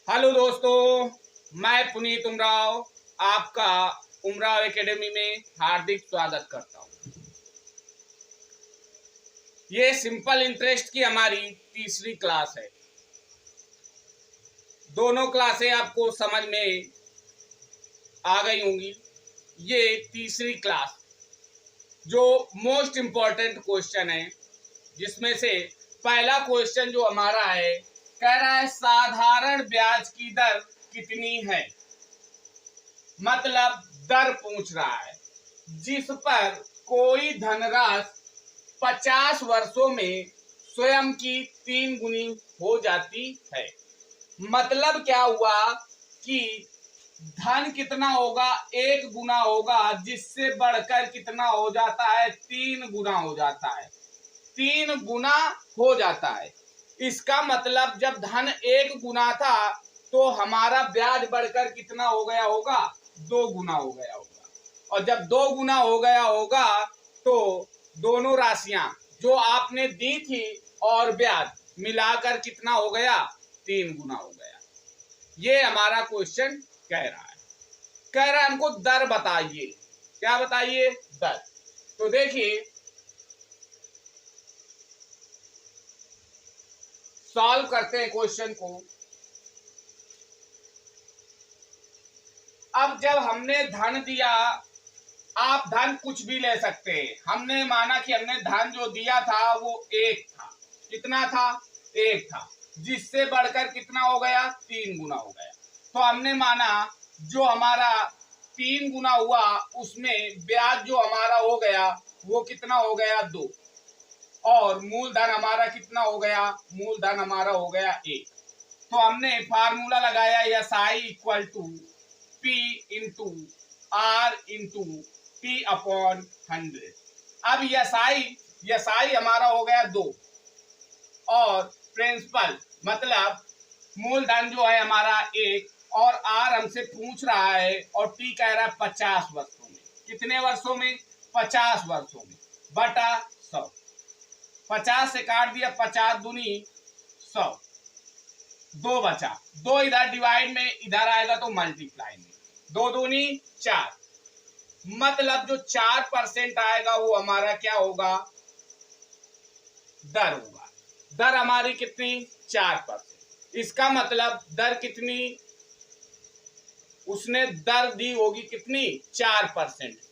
Hello दोस्तों, मैं पुनीत उमराव आपका उमराव एकेडमी में हार्दिक स्वागत करता हूं। ये सिंपल इंटरेस्ट की हमारी तीसरी क्लास है। दोनों क्लासें आपको समझ में आ गई होंगी। ये तीसरी क्लास जो मोस्ट इम्पॉर्टेंट क्वेश्चन है, जिसमें से पहला क्वेश्चन जो हमारा है, कह रहा है साधारण ब्याज की दर कितनी है। मतलब दर पूछ रहा है जिस पर कोई धनराशि 50 वर्षों में स्वयं की 3 गुनी हो जाती है। मतलब क्या हुआ कि धन कितना होगा, 1 गुना होगा, जिससे बढ़कर कितना हो जाता है, 3 गुना हो जाता है। 3 गुना हो जाता है। इसका मतलब जब धन 1 गुना था तो हमारा ब्याज बढ़कर कितना हो गया होगा, 2 गुना हो गया होगा। और जब 2 गुना हो गया होगा तो दोनों राशियां जो आपने दी थी और ब्याज मिलाकर कितना हो गया, 3 गुना हो गया। ये हमारा क्वेश्चन कह रहा है। कह रहा है हमको दर बताइए। क्या बताइए? दर। तो देखिए, सॉल्व करते हैं क्वेश्चन को। अब जब हमने धन दिया, आप धन कुछ भी ले सकते हैं। हमने माना कि हमने धन जो दिया था वो 1 था। कितना था? 1 था, जिससे बढ़कर कितना हो गया, 3 गुना हो गया। तो हमने माना जो हमारा 3 गुना हुआ उसमें ब्याज जो हमारा हो गया वो कितना हो गया, 2। और मूलधन हमारा कितना हो गया, मूलधन हमारा हो गया 1। तो हमने फार्मूला लगाया SI equal to P into R into T upon 100। अब SI हमारा हो गया 2 और प्रिंसिपल मतलब मूलधन जो है हमारा 1 और R हमसे पूछ रहा है और T कह रहा है 50 वर्षों में। कितने वर्षों में? 50 वर्षों में, बटा 100। 50 से काट दिया, 50 दूनी 100, 2 बचा। 2 इधर डिवाइड में, इधर आएगा तो मल्टीप्लाई में। 2 दूनी 4। मतलब जो 4% आएगा वो हमारा क्या होगा, दर होगा। दर हमारी कितनी? 4%। इसका मतलब दर कितनी, उसने दर दी होगी कितनी, 4%।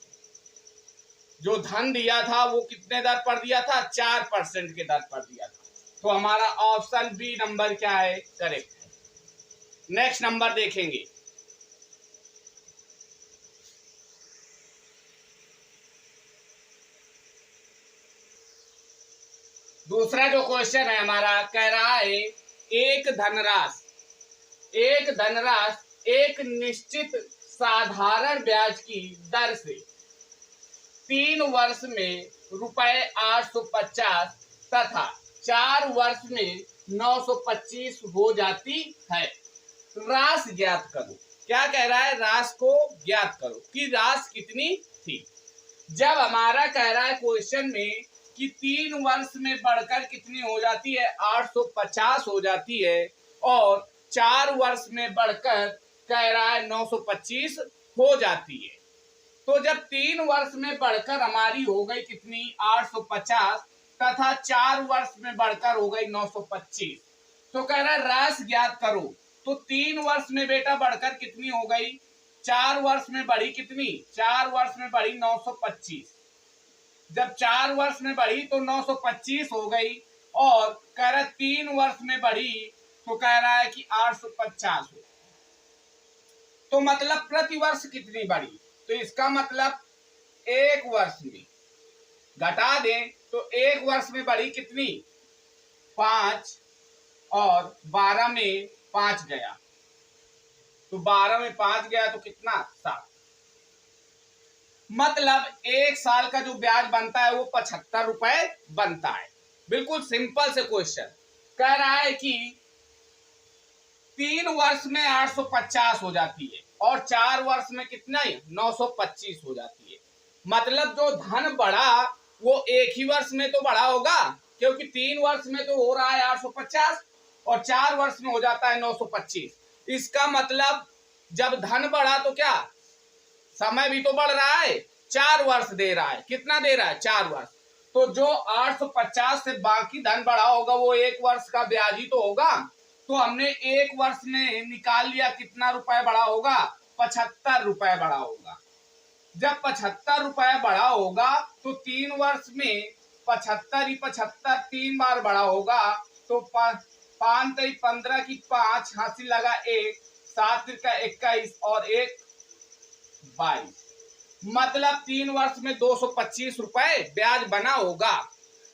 जो धन दिया था वो कितने दर पर दिया था, 4% के दर पर दिया था। तो हमारा ऑप्शन बी नंबर क्या है, करेक्ट है। नेक्स्ट नंबर देखेंगे। दूसरा जो क्वेश्चन है हमारा, कह रहा है एक धनराशि एक निश्चित साधारण ब्याज की दर से 3 वर्ष में ₹850 तथा 4 वर्ष में 925 हो जाती है। राशि ज्ञात करो। क्या कह रहा है? राशि को ज्ञात करो कि राशि कितनी थी। जब हमारा कह रहा है क्वेश्चन में कि 3 वर्ष में बढ़कर कितनी हो जाती है, 850 हो जाती है, और 4 वर्ष में बढ़कर कह रहा है 925 हो जाती है। तो जब 3 वर्ष में बढ़कर हमारी हो गई कितनी, 850, तथा 4 वर्ष में बढ़कर हो गई 925, तो कह रहा है राशि ज्ञात करो। तो 3 वर्ष में बेटा बढ़कर कितनी हो गई, 4 वर्ष में बढ़ी कितनी, 4 वर्ष में बढ़ी 925। जब 4 वर्ष में बढ़ी तो 925 हो गई, और कह रहा है 3 वर्ष में बढ़ी तो कह रहा है कि 850 हो। तो मतलब प्रति वर्ष कितनी बढ़ी, तो इसका मतलब 1 वर्ष में घटा दें तो 1 वर्ष में बढ़ी कितनी, 5, और 12 में 5 गया, तो 12 में 5 गया तो कितना, 7। मतलब 1 साल का जो ब्याज बनता है वो 75 रुपए बनता है। बिल्कुल सिंपल से क्वेश्चन। कह रहा है कि 3 वर्ष में 850 हो जाती है और 4 वर्ष में कितना है, 925 हो जाती है। मतलब जो धन बढ़ा वो 1 ही वर्ष में तो बढ़ा होगा, क्योंकि 3 वर्ष में तो हो रहा है 850 और 4 वर्ष में हो जाता है 925। इसका मतलब जब धन बढ़ा तो क्या, समय भी तो बढ़ रहा है, 4 वर्ष दे रहा है। कितना दे रहा है, 4 वर्ष। तो जो 850 से बाकी धन बढ़ा होगा वो 1 वर्ष का ब्याज ही तो होगा। तो हमने 1 वर्ष में निकाल लिया, कितना रुपए बढ़ा होगा, 75 रुपए बढ़ा होगा। जब 75 रुपए बढ़ा होगा तो 3 वर्ष में 75 ही 75 3 बार बढ़ा होगा। तो 5 3 15 की 5 हासिल लगा 1, 7 का 21 और 1 22। मतलब 3 वर्ष में 225 रुपए ब्याज बना होगा।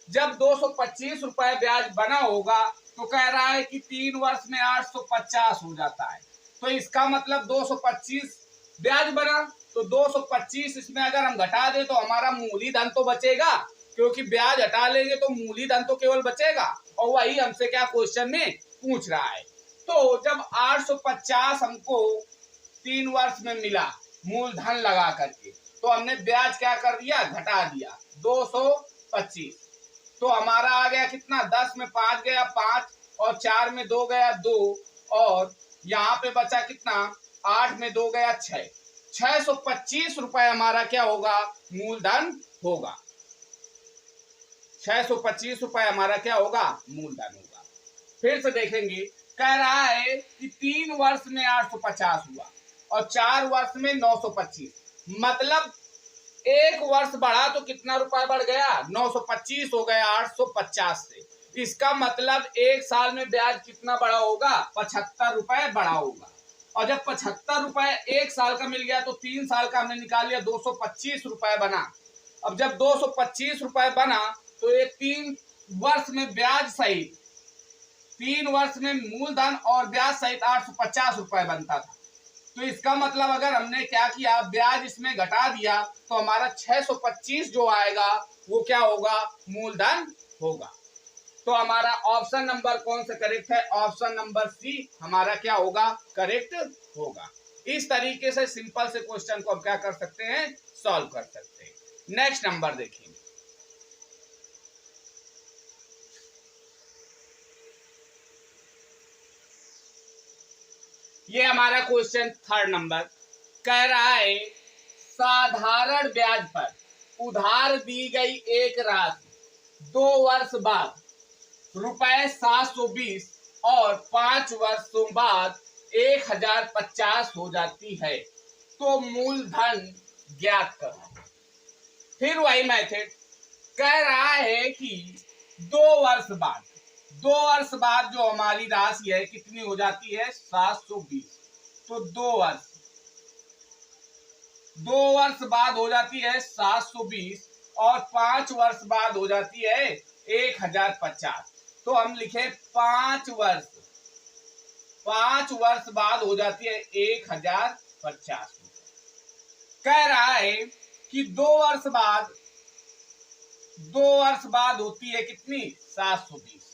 जब 225 रुपए ब्याज बना होगा तो कह रहा है कि 3 वर्ष में 850 हो जाता है। तो इसका मतलब 225 ब्याज बना, तो 225 इसमें अगर हम घटा दें तो हमारा मूली धन तो बचेगा, क्योंकि ब्याज हटा लेंगे तो मूली धन तो केवल बचेगा। और वही हमसे क्या क्वेश्चन में पूछ रहा है। तो जब 850 हमको 3 वर्ष में मिला मूलधन लगा करके, तो हमने ब्याज क्या कर दिया, घटा दिया 225। तो हमारा आ गया कितना, 10 में 5 गया 5 और 4 में 2 गया 2 और यहाँ पे बचा कितना, 8 में 2 गया 6। 625 रुपए हमारा क्या होगा, मूलधन होगा। 625 रुपए हमारा क्या होगा, मूलधन होगा। फिर से देखेंगे, कह रहा है कि 3 वर्ष में 850 हुआ और 4 वर्ष में 925। मतलब 1 वर्ष बढ़ा तो कितना रुपया बढ़ गया, 925 हो गया 850 से। इसका मतलब 1 साल में ब्याज कितना बढ़ा होगा, 75 रुपए बढ़ा होगा। और जब 75 रुपए 1 साल का मिल गया तो 3 साल का हमने निकाल लिया, 225 रुपए बना। अब जब 225 रुपए बना तो ये 3 वर्ष में ब्याज सहित, 3 वर्ष में मूलधन और ब्याज सहित 850 रुपए बनता था। तो इसका मतलब अगर हमने क्या किया, ब्याज इसमें घटा दिया तो हमारा 625 जो आएगा वो क्या होगा, मूलधन होगा। तो हमारा ऑप्शन नंबर कौन सा करेक्ट है, ऑप्शन नंबर सी हमारा क्या होगा, करेक्ट होगा। इस तरीके से सिंपल से क्वेश्चन को हम क्या कर सकते हैं, सॉल्व कर सकते हैं। नेक्स्ट नंबर देखेंगे। ये हमारा क्वेश्चन 3rd नंबर कह रहा है, साधारण ब्याज पर उधार दी गई एक राशि 2 वर्ष बाद रुपए 720 और 5 वर्षों बाद 1050 हो जाती है, तो मूलधन ज्ञात करो। फिर वही मेथड कह रहा है कि 2 वर्ष बाद जो हमारी राशि है कितनी हो जाती है, 720। तो 2 वर्ष बाद हो जाती है 720 और 5 वर्ष बाद हो जाती है 1050। तो हम लिखे 5 वर्ष बाद हो जाती है 1050। कह रहा है कि 2 वर्ष बाद होती है कितनी, 720।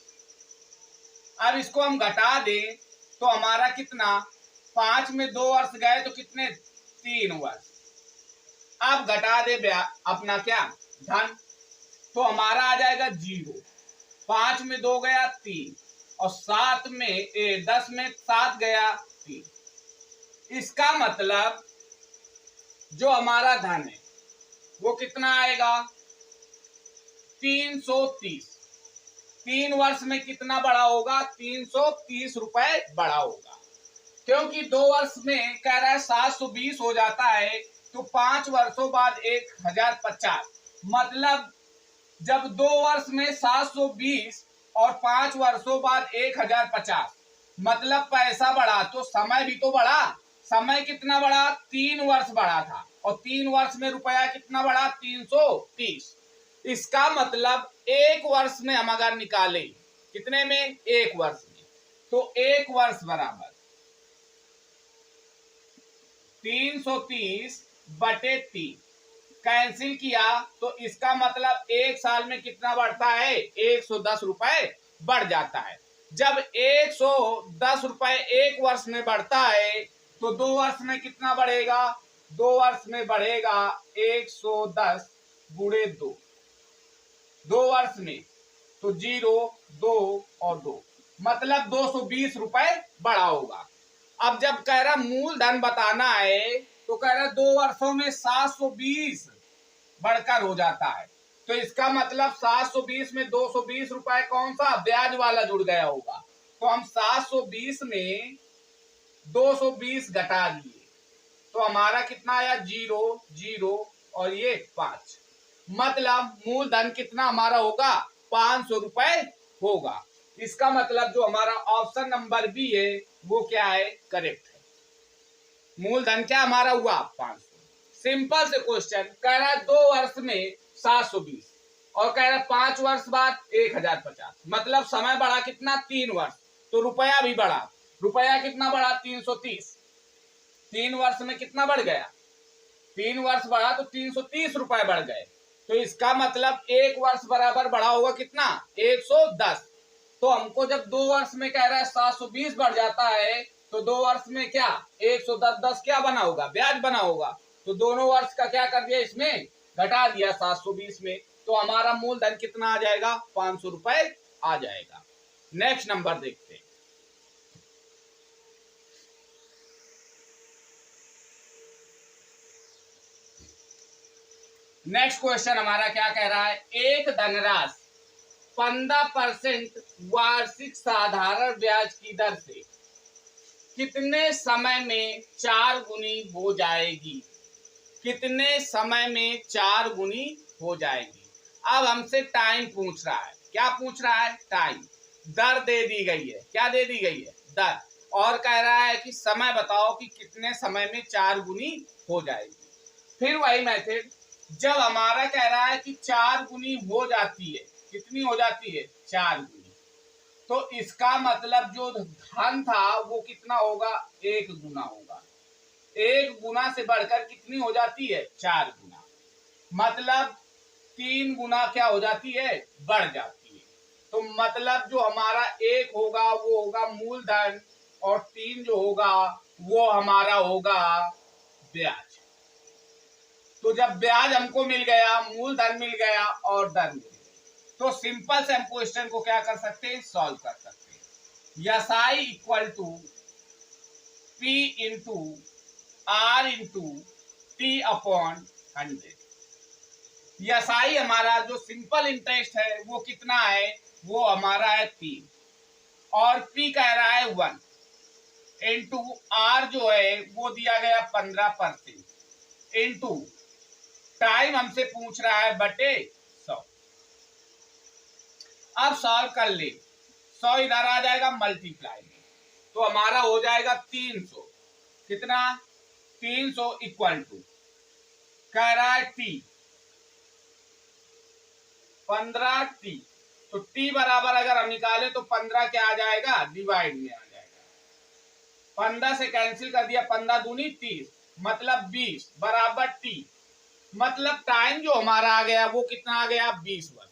अब इसको हम घटा दें तो हमारा कितना, 5 में 2 वर्ष गए तो कितने, 3 वर्ष। अब घटा दे अपना क्या, धन, तो हमारा आ जाएगा 0। 5 में 2 गया 3 और 10 में 7 गया 3। इसका मतलब जो हमारा धन है वो कितना आएगा, 330। 3 वर्ष में कितना बढ़ा होगा, 330 रुपए बढ़ा होगा। क्योंकि 2 वर्ष में कह रहा है 720 हो जाता है, तो 5 वर्षों बाद 1050। मतलब जब 2 वर्ष में 720 और 5 वर्षों बाद 1050, मतलब पैसा बढ़ा तो समय भी तो बढ़ा। समय कितना बढ़ा, 3 वर्ष बढ़ा था और 3 वर्ष में रुपया कितना बढ़ा, 330। इसका मतलब 1 वर्ष में हम अगर निकाले, कितने में, 1 वर्ष में, तो 1 वर्ष बराबर 330 बटे 3 कैंसिल किया तो इसका मतलब 1 साल में कितना बढ़ता है, 110 रुपए बढ़ जाता है। जब 110 रुपए 1 वर्ष में बढ़ता है तो 2 वर्ष में कितना बढ़ेगा, 2 वर्ष में बढ़ेगा 110 गुणे 2, 2 वर्ष में, तो 0 2 और 2, मतलब 220 रुपए बढ़ा होगा। अब जब कह रहा मूलधन बताना है तो कह रहा 2 वर्षों में 720 बढ़कर हो जाता है, तो इसका मतलब 720 में 220 रुपए कौन सा ब्याज वाला जुड़ गया होगा, तो हम 720 में 220 घटा दिए तो हमारा कितना आया 0 0 और ये 5, मतलब मूलधन कितना हमारा होगा 500 रुपए होगा। इसका मतलब जो हमारा ऑप्शन नंबर बी है वो क्या है, करेक्ट है। मूलधन क्या हमारा हुआ 500। सिंपल से क्वेश्चन कह रहा है 2 वर्ष में 720 और कह रहा है 5 वर्ष बाद 1050, मतलब समय बढ़ा कितना 3 वर्ष, तो रुपया भी बढ़ा, रुपया कितना बढ़ा 330, 3 वर्ष में कितना बढ़ गया, 3 वर्ष बढ़ा तो 330 रुपए बढ़ गए, तो इसका मतलब 1 वर्ष बराबर बढ़ा होगा कितना 110। तो हमको जब 2 वर्ष में कह रहा है 720 बढ़ जाता है तो 2 वर्ष में क्या 110 10 क्या बना होगा, ब्याज बना होगा, तो दोनों वर्ष का क्या कर दिया इसमें घटा दिया 720 में, तो हमारा मूलधन कितना आ जाएगा 500 रुपए आ जाएगा। नेक्स्ट नंबर देखते हैं। नेक्स्ट क्वेश्चन हमारा क्या कह रहा है, एक धनराशि 15% वार्षिक साधारण ब्याज की दर से कितने समय में 4 गुनी हो जाएगी, कितने समय में 4 गुनी हो जाएगी। अब हमसे टाइम पूछ रहा है, क्या पूछ रहा है टाइम, दर दे दी गई है, क्या दे दी गई है दर, और कह रहा है कि समय बताओ कि कितने समय में 4 गुनी हो जाएगी। फिर वही मेथड, जब हमारा कह रहा है कि 4 गुनी हो जाती है, कितनी हो जाती है 4 गुनी, तो इसका मतलब जो धन था वो कितना होगा 1 गुना होगा, 1 गुना से बढ़कर कितनी हो जाती है 4 गुना, मतलब 3 गुना क्या हो जाती है बढ़ जाती है। तो मतलब जो हमारा 1 होगा वो होगा मूलधन और 3 जो होगा वो हमारा होगा ब्याज। तो जब ब्याज हमको मिल गया, मूलधन मिल गया और दर मिल गई, तो सिंपल से हम क्वेश्चन को क्या कर सकते हैं सॉल्व कर सकते हैं। SI equal to P into R into T upon 100। SI हमारा जो सिंपल इंटरेस्ट है वो कितना है, वो हमारा है 3 और P कह रहा है 1 इंटू R जो है वो दिया गया 15% इंटू टाइम हमसे पूछ रहा है बटे 100। अब सॉल्व कर ले, 100 इधर आ जाएगा मल्टीप्लाई में, तो हमारा हो जाएगा 300, कितना 300 इक्वल टू कह रहा है T 15T, तो T बराबर अगर हम निकालें तो 15 क्या आ जाएगा डिवाइड में आ जाएगा, 15 से कैंसिल कर दिया, 15 दूनी 30, मतलब 20 बराबर T, मतलब टाइम जो हमारा आ गया वो कितना आ गया 20 वर्ष,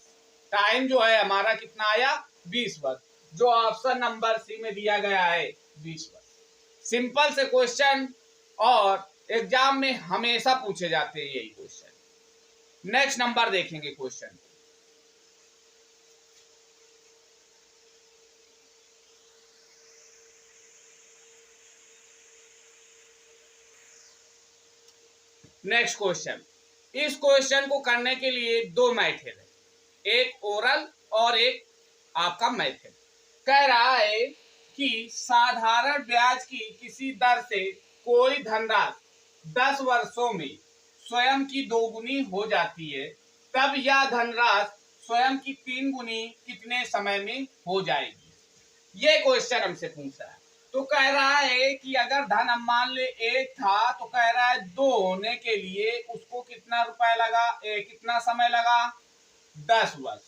टाइम जो है हमारा कितना आया 20 वर्ष, जो ऑप्शन नंबर सी में दिया गया है 20 वर्ष। सिंपल से क्वेश्चन और एग्जाम में हमेशा पूछे जाते हैं यही क्वेश्चन। नेक्स्ट नंबर देखेंगे क्वेश्चन। नेक्स्ट क्वेश्चन, इस क्वेश्चन को करने के लिए 2 मेथड है, एक ओरल और एक आपका मेथड। कह रहा है कि साधारण ब्याज की किसी दर से कोई धनराशि 10 वर्षों में स्वयं की 2 गुनी हो जाती है, तब यह धनराशि स्वयं की 3 गुनी कितने समय में हो जाएगी, ये क्वेश्चन हमसे पूछ रहा है। तो कह रहा है कि अगर धन हम मान ले 1 था तो कह रहा है 2 होने के लिए उसको कितना रुपए लगा, कितना समय लगा 10 वर्ष।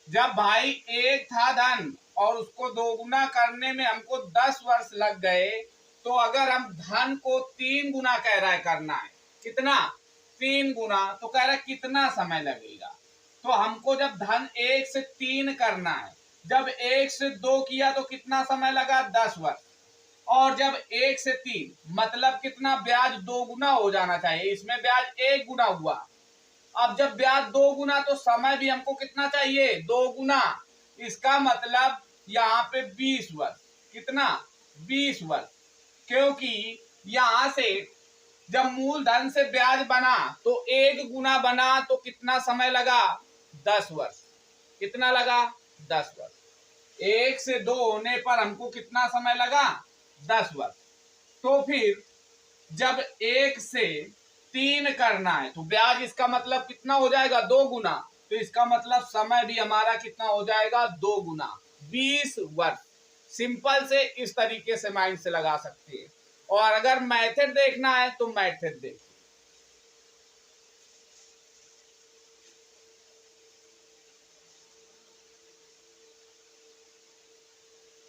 जब भाई 1 था धन और उसको 2 गुना करने में हमको 10 वर्ष लग गए, तो अगर हम धन को 3 गुना कह रहा है करना है, कितना 3 गुना, तो कह रहा है कितना समय लगेगा, तो हमको जब धन 1 से 3 करना है, जब 1 से 2 किया तो कितना समय लगा 10 वर्ष, और जब 1 से 3 मतलब कितना ब्याज 2 गुना हो जाना चाहिए, इसमें ब्याज 1 गुना हुआ। अब जब ब्याज 2 गुना तो समय भी हमको कितना चाहिए 2 गुना, इसका मतलब यहाँ पे 20 वर्ष, कितना 20 वर्ष, क्योंकि यहां से जब मूलधन से ब्याज बना तो 1 गुना बना तो कितना समय लगा? 10 वर्ष। कितना लगा? 10 वर्ष। 1 से 2 होने पर हमको कितना समय लगा? 10 वर्ष। तो फिर जब 1 से 3 करना है तो ब्याज इसका मतलब कितना हो जाएगा? 2 गुना। तो इसका मतलब समय भी हमारा कितना हो जाएगा? 2 गुना, 20 वर्ष। सिंपल से इस तरीके से माइंड से लगा सकते हैं। और अगर मेथड देखना है तो मेथड देखिए।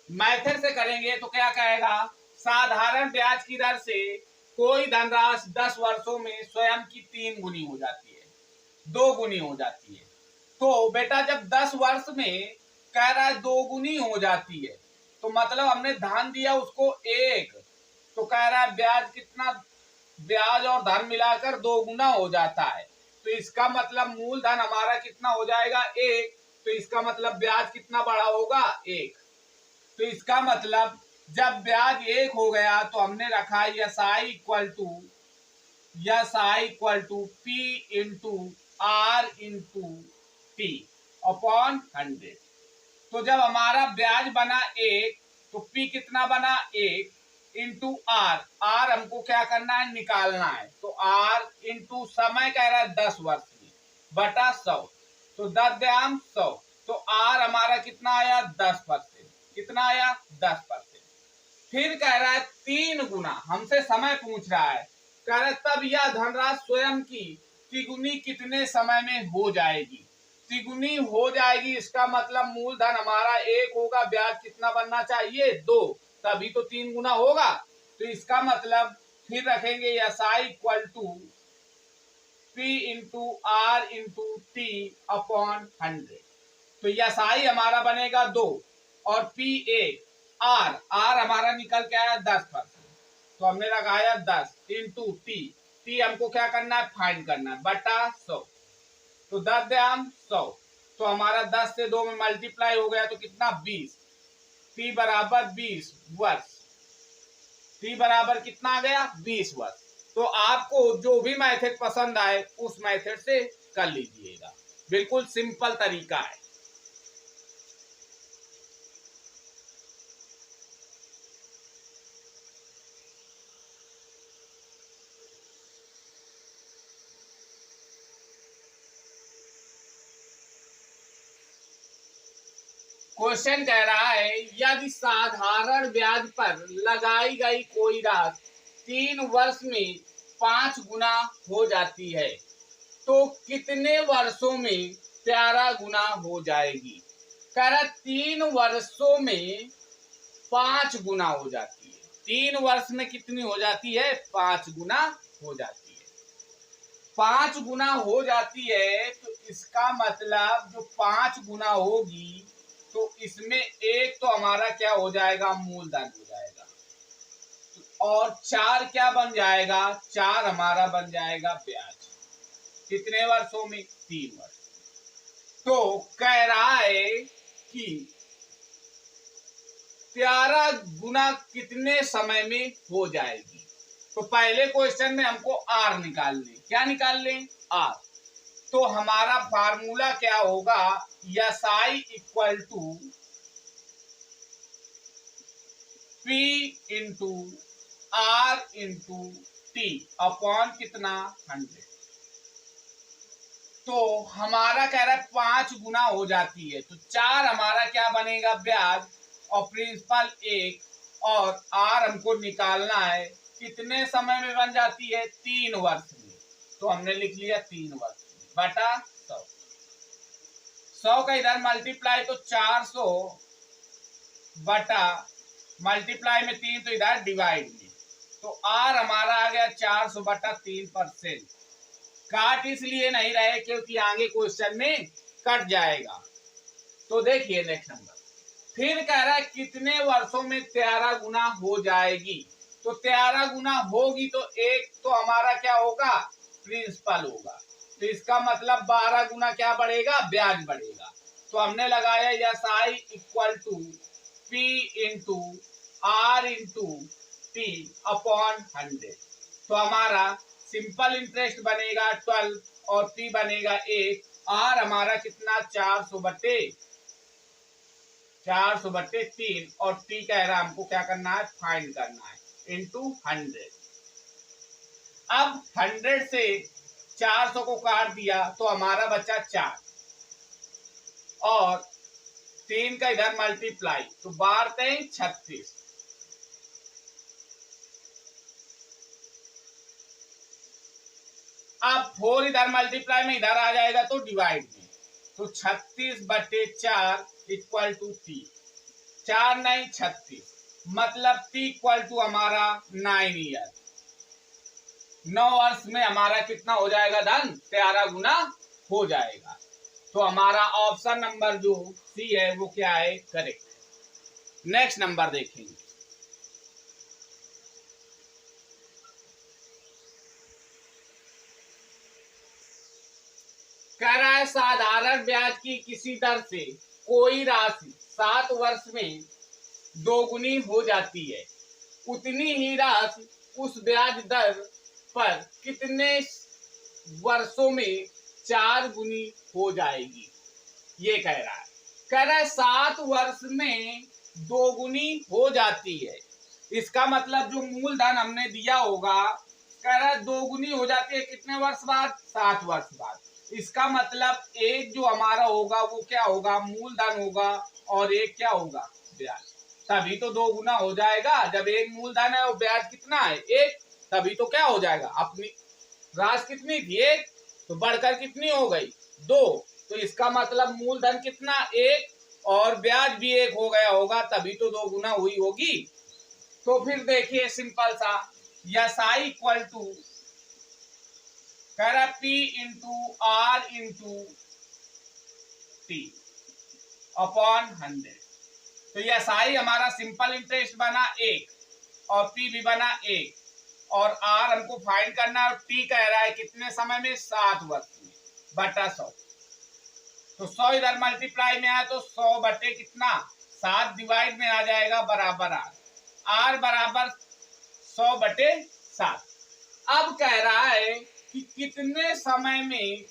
मेथड से करेंगे तो क्या कहेगा? साधारण ब्याज की दर से कोई धनराशि 10 वर्षों में स्वयं की 3 गुनी हो जाती है, 2 गुनी हो जाती है। तो बेटा जब 10 वर्ष में कह रहा है 2 गुनी हो जाती है, तो मतलब हमने धन दिया उसको 1, तो कह रहा है ब्याज कितना? ब्याज और धन मिलाकर 2 गुना हो जाता है। तो इसका मतलब मूलधन हमारा कितना हो जाएगा? 1। तो इसका मतलब ब्याज कितना बड़ा होगा? 1। तो इसका मतलब जब ब्याज 1 हो गया तो हमने रखा S I equal to P into R into T upon 100। तो जब हमारा ब्याज बना 1 तो पी कितना बना? 1 इंटू आर। आर हमको क्या करना है? निकालना है। तो आर इंटू समय कह रहा है 10 वर्ष की बटा 100, तो 10 तो आर हमारा कितना आया? 10%। कितना आया? 10%। फिर कह रहा है 3 गुना, हमसे समय पूछ रहा है। कह रहा है तब यह धनराशि स्वयं की तिगुनी कितने समय में हो जाएगी? तिगुनी हो जाएगी इसका मतलब मूलधन हमारा 1 होगा, ब्याज कितना बनना चाहिए? 2, तभी तो 3 गुना होगा। तो इसका मतलब फिर रखेंगे S I equal to P into R into T upon 100। तो एस आई हमारा बनेगा 2 और पी 1, आर हमारा निकल के आया 10%, तो हमने लगाया 10 इंटू टी। टी हमको क्या करना है? फाइंड करना है बटा 100। तो 10 तो हमारा 10 से 2 में मल्टीप्लाई हो गया तो कितना? 20। टी बराबर 20 वर्ष। टी बराबर कितना आ गया? 20 वर्ष। तो आपको जो भी मेथड पसंद आए उस मेथड से कर लीजिएगा। बिल्कुल सिंपल तरीका है। क्वेश्चन कह रहा है यदि साधारण ब्याज पर लगाई गई कोई राशि 3 वर्ष में 5 गुना हो जाती है तो कितने वर्षों में 11 गुना हो जाएगी? कह रहा 3 वर्षों में 5 गुना हो जाती है। 3 वर्ष में कितनी हो जाती है? 5 गुना हो जाती है। 5 गुना हो जाती है तो इसका मतलब जो 5 गुना होगी तो इसमें एक तो हमारा क्या हो जाएगा? मूलधन हो जाएगा। और 4 क्या बन जाएगा? 4 हमारा बन जाएगा ब्याज। कितने वर्षों में? 3 वर्ष। तो कह रहा है कि 11 गुना कितने समय में हो जाएगी? तो पहले क्वेश्चन में हमको आर निकालने, क्या निकाल लें? आर। तो हमारा फार्मूला क्या होगा? S I equal to P into R into T upon कितना? 100। तो हमारा कह रहा है 5 गुना हो जाती है तो 4 हमारा क्या बनेगा? ब्याज। और प्रिंसिपल 1 और आर हमको निकालना है कितने समय में बन जाती है? 3 वर्ष में। तो हमने लिख लिया 3 वर्ष में बटा 100। 100 का इधर मल्टीप्लाई तो 400 बटा मल्टीप्लाई में 3 तो इधर डिवाइड में। तो आर हमारा आ गया 400 बटा 3%। काट इसलिए नहीं रहे क्योंकि आगे क्वेश्चन में कट जाएगा। तो देखिए नेक्स्ट नंबर फिर कह रहा है कितने वर्षों में 13 गुना हो जाएगी? तो 13 गुना होगी तो एक तो हमारा क्या होगा? प्रिंसिपल होगा। तो इसका मतलब 12 गुना क्या बढ़ेगा? ब्याज बढ़ेगा। तो हमने लगाया S I equal to P into R into T upon 100। तो हमारा सिंपल इंटरेस्ट बनेगा 12 और पी बनेगा 1। आर हमारा कितना 400/3 और टी कह रहा है हमको क्या करना है, फाइंड करना है, इंटू 100। अब 100 से 400 को काट दिया तो हमारा बचा 4 और 3 का इधर मल्टीप्लाई, तो 12×3 = 36। अब 4 इधर मल्टीप्लाई में इधर आ जाएगा तो डिवाइड में, तो 36/4 इक्वल टू टी। 4 9 36, मतलब टी इक्वल टू हमारा 9 ईयर। 9 वर्ष में हमारा कितना हो जाएगा धन, 13 गुना हो जाएगा। तो हमारा ऑप्शन नंबर जो सी है वो क्या है, करेक्ट। नेक्स्ट नंबर देखेंगे। कह रहा है साधारण ब्याज की किसी दर से कोई राशि 7 वर्ष में दोगुनी हो जाती है, उतनी ही राशि उस ब्याज दर पर कितने वर्षों में 4 गुनी हो जाएगी, ये कह रहा है। कह रहा है 7 वर्ष में दोगुनी हो जाती है, इसका मतलब जो मूलधन हमने दिया होगा, कह रहा है दोगुनी हो जाती है कितने वर्ष बाद, 7 वर्ष बाद। इसका मतलब एक जो हमारा होगा वो क्या होगा, मूलधन होगा, और एक क्या होगा, ब्याज। तभी तो 2 गुना हो जाएगा, जब एक मूलधन है और ब्याज कितना है, 1, तभी तो क्या हो जाएगा। अपनी राशि कितनी थी, 1, तो बढ़कर कितनी हो गई, 2। तो इसका मतलब मूलधन कितना, 1, और ब्याज भी 1 हो गया होगा, तभी तो 2 गुना हुई होगी। तो फिर देखिए सिंपल सा, यस आई इक्वल टू कह रहा P into R into T upon 100। तो यस आई हमारा सिंपल इंटरेस्ट बना 1 और पी भी बना 1 और आर हमको फाइंड करना है, और टी कह रहा है कितने समय में, 7 वर्ष में, बटा 100। तो 100 इधर मल्टीप्लाई में आया तो 100 बटे कितना, 7 डिवाइड में आ जाएगा, बराबर आर बराबर 100/7। अब कह रहा है कि कितने समय में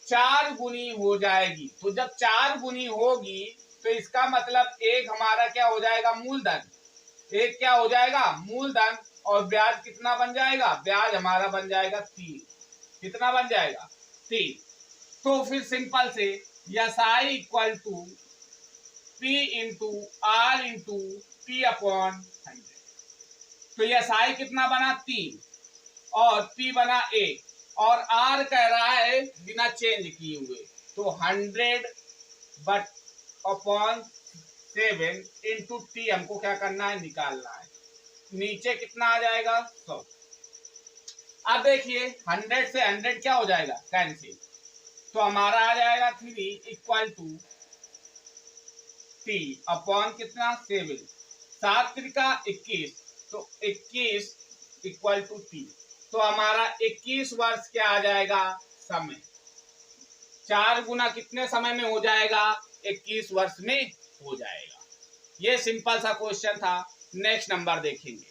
4 गुनी हो जाएगी। तो जब 4 गुनी होगी तो इसका मतलब एक हमारा क्या हो जाएगा, मूलधन, एक क्या हो जाएगा, मूलधन, और ब्याज कितना बन जाएगा, ब्याज हमारा बन जाएगा 3। कितना बन जाएगा, 3। तो फिर सिंपल से S I equal to P into R into T upon 100। तो यस आई कितना बना, 3 और पी बना 1 और आर कह रहा है बिना चेंज किए हुए, तो 100/7 इंटू टी हमको क्या करना है, निकालना है। नीचे कितना आ जाएगा, 100। अब देखिए 100 से 100 क्या हो जाएगा, कैंसिल, तो हमारा आ जाएगा 3 इक्वल टू टी अपॉन कितना, 7। 7 त्रिका 21, तो 21 इक्वल टू टी। तो हमारा 21 वर्ष क्या आ जाएगा, समय। 4 गुना कितने समय में हो जाएगा, 21 वर्ष में हो जाएगा। ये सिंपल सा क्वेश्चन था। नेक्स्ट नंबर देखेंगे।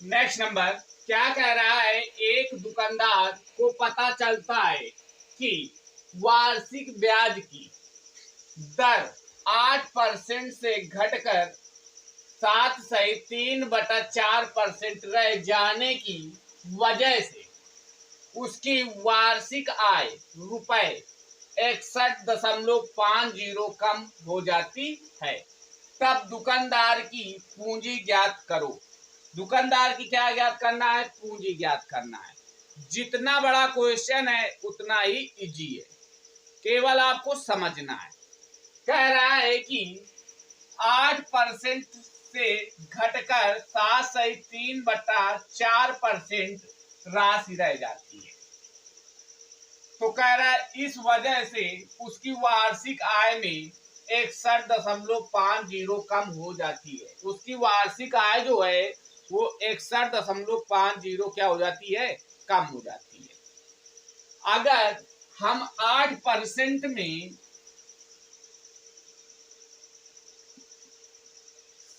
नेक्स्ट नंबर क्या कह रहा है, एक दुकानदार को पता चलता है कि वार्षिक ब्याज की दर 8% से घटकर 7.3/4% रह जाने की वजह से उसकी वार्षिक आय ₹61.50 कम हो जाती है, तब दुकानदार की पूंजी ज्ञात करो। दुकानदार की क्या ज्ञात करना है, पूंजी ज्ञात करना है। जितना बड़ा क्वेश्चन है उतना ही इजी है, केवल आपको समझना है। कह रहा है कि 8% से घटकर 7.3/4% राशि रह जाती है। तो कह रहा है इस वजह से उसकी वार्षिक आय में 61.50 कम हो जाती है। उसकी वार्षिक आय जो है वो 61.50 क्या हो जाती है, कम हो जाती है। अगर हम 8% में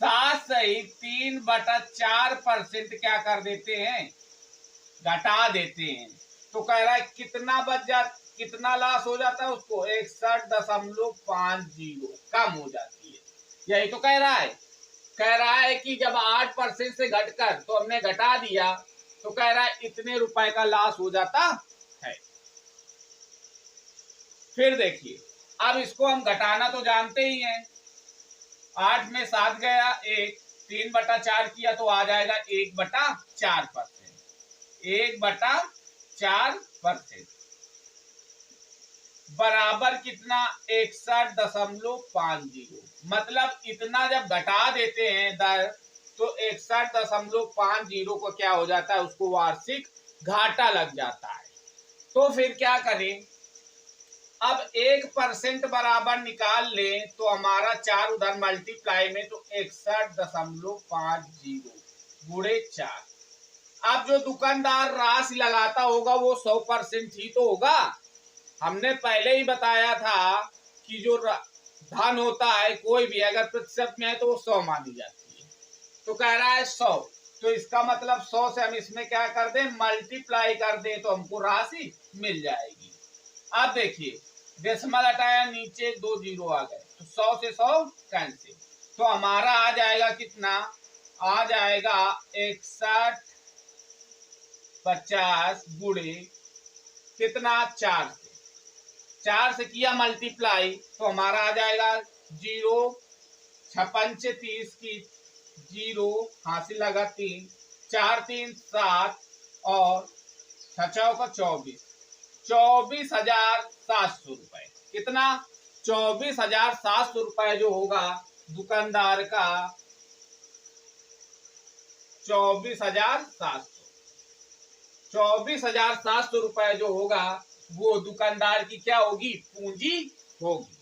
7 सही 3/4% क्या कर देते हैं, घटा देते हैं, तो कह रहा है कितना लॉस हो जाता है उसको, 61.50 कम हो जाती है। यही तो कह रहा है कि जब 8% से घटकर तो हमने घटा दिया, तो कह रहा है इतने रुपए का लॉस हो जाता है। फिर देखिए, अब इसको हम घटाना तो जानते ही हैं। 8 में 7 गया, 3/4 किया तो आ जाएगा 1/4%। 1/4% बराबर कितना, 61.50। मतलब इतना जब घटा देते हैं दर, तो 61.50 को क्या हो जाता है, उसको वार्षिक घाटा लग जाता है। तो फिर क्या करें, अब 1% बराबर निकाल लें तो हमारा 4 उधर मल्टीप्लाई में, तो 61.50 गुणे 4। अब जो दुकानदार राशि लगाता होगा वो 100% ही तो होगा। हमने पहले ही बताया था कि जो धन होता है कोई भी अगर प्रतिशत में है तो वो 100 मानी जाती है। तो कह रहा है 100, तो इसका मतलब 100 से हम इसमें क्या कर दें, मल्टीप्लाई कर दें, तो हमको राशि मिल जाएगी। अब देखिए, डेसिमल हटाया, नीचे 2 जीरो आ गए, तो 100 से 100 कैंसिल, तो हमारा आ जाएगा कितना, आ जाएगा 61/50 गुणे कितना, 4 से किया मल्टीप्लाई, तो हमारा आ जाएगा 0, 56 30 की 0 हासिल लगा 3, 4 3 7 और 6 का 24, 24,700 रुपए। कितना, 24,700 रुपए जो होगा दुकानदार का, 24,700 रुपए जो होगा वो दुकानदार की क्या होगी, पूंजी होगी।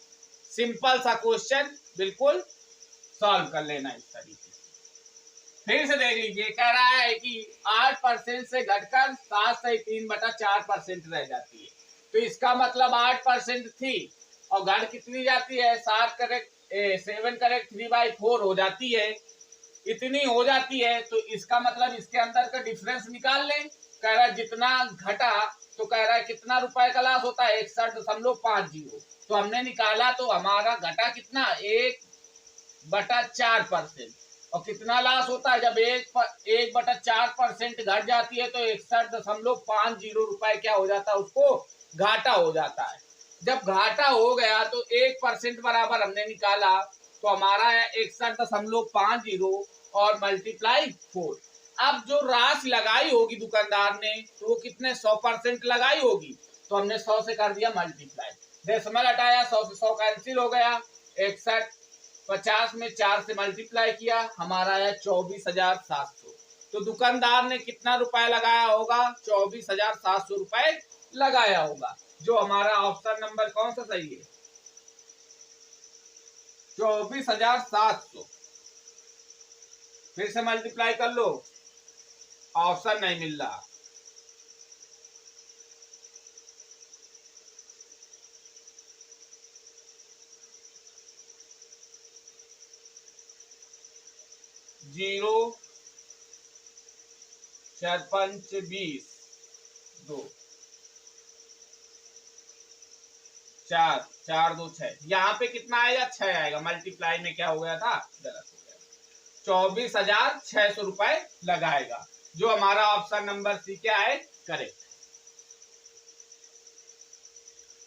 सिंपल सा क्वेश्चन, बिल्कुल सॉल्व कर लेना इस तरीके से। फिर से देख लीजिए, कह रहा है कि 8% से घटकर 7 से 3/4% रह जाती है। तो इसका मतलब 8% थी और घट कितनी जाती है, 7 करेक्ट 3/4 हो जाती है, इतनी हो जाती है। तो इसका मतलब इसके अंदर का डिफरेंस निकाल लें। कह रहा है जितना घटा, तो कह रहा है कितना रुपए का लॉस होता है, 61.50। तो हमने निकाला तो हमारा घटा कितना, 1/4%। और कितना लॉस होता है, जब 1/4% घट जाती है तो 61.50 रुपए क्या हो जाता है, उसको घाटा हो जाता है। जब घाटा हो गया तो 1% बराबर हमने निकाला, तो हमारा है 61.50 और मल्टीप्लाई 4। अब जो राशि लगाई होगी दुकानदार ने, तो वो कितने, 100% लगाई होगी, तो हमने 100 से कर दिया मल्टीप्लाई, डेसिमल हटाया, 100 से 100 कैंसिल हो गया, 61/50 में 4 से मल्टीप्लाई किया, हमारा है 24,700। तो दुकानदार ने कितना रुपए लगाया होगा, 24,700 रुपए लगाया होगा। जो हमारा ऑप्शन नंबर कौन सा सही है, 24,700। फिर से मल्टीप्लाई कर लो, ऑप्शन नहीं मिल रहा। जीरो 4 5 20 2 4 4 2 6, यहाँ पे कितना आएगा, 6 आएगा। मल्टीप्लाई में क्या हो गया था, गलत हो गया। 24,600 रुपए लगाएगा, जो हमारा ऑप्शन नंबर सी क्या है, करेक्ट।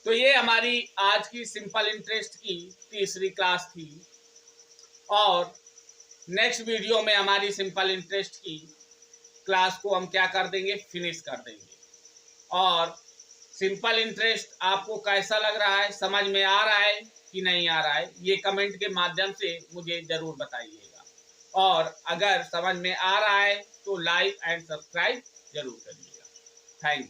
तो ये हमारी आज की सिंपल इंटरेस्ट की तीसरी क्लास थी, और नेक्स्ट वीडियो में हमारी सिंपल इंटरेस्ट की क्लास को हम क्या कर देंगे, फिनिश कर देंगे। और सिंपल इंटरेस्ट आपको कैसा लग रहा है, समझ में आ रहा है कि नहीं आ रहा है, ये कमेंट के माध्यम से मुझे जरूर बताइएगा। और अगर समझ में आ रहा है तो लाइक एंड सब्सक्राइब जरूर करिएगा। Thank you.